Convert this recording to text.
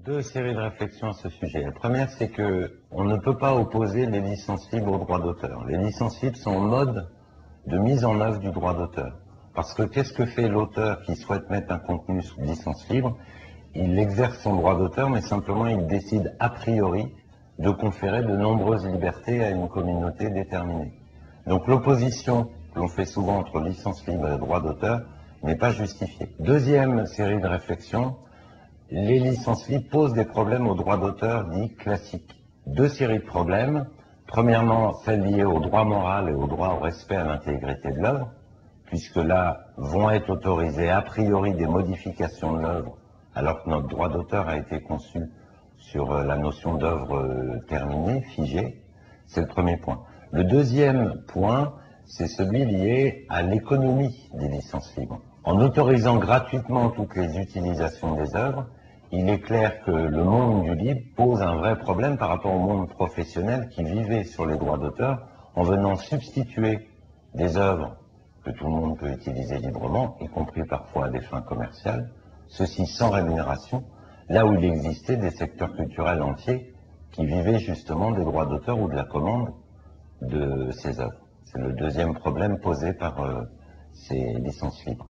Deux séries de réflexions à ce sujet. La première, c'est que on ne peut pas opposer les licences libres au droit d'auteur. Les licences libres sont un mode de mise en œuvre du droit d'auteur. Parce que qu'est-ce que fait l'auteur qui souhaite mettre un contenu sous licence libre? Il exerce son droit d'auteur, mais simplement il décide a priori de conférer de nombreuses libertés à une communauté déterminée. Donc l'opposition que l'on fait souvent entre licence libre et droit d'auteur n'est pas justifiée. Deuxième série de réflexions, les licences libres posent des problèmes au droit d'auteur dit classique. Deux séries de problèmes. Premièrement, celles liées au droit moral et au droit au respect à l'intégrité de l'œuvre, puisque là vont être autorisées a priori des modifications de l'œuvre, alors que notre droit d'auteur a été conçu sur la notion d'œuvre terminée, figée. C'est le premier point. Le deuxième point, c'est celui lié à l'économie des licences libres. En autorisant gratuitement toutes les utilisations des œuvres, il est clair que le monde du libre pose un vrai problème par rapport au monde professionnel qui vivait sur les droits d'auteur en venant substituer des œuvres que tout le monde peut utiliser librement, y compris parfois à des fins commerciales, ceci sans rémunération, là où il existait des secteurs culturels entiers qui vivaient justement des droits d'auteur ou de la commande de ces œuvres. C'est le deuxième problème posé par ces licences libres.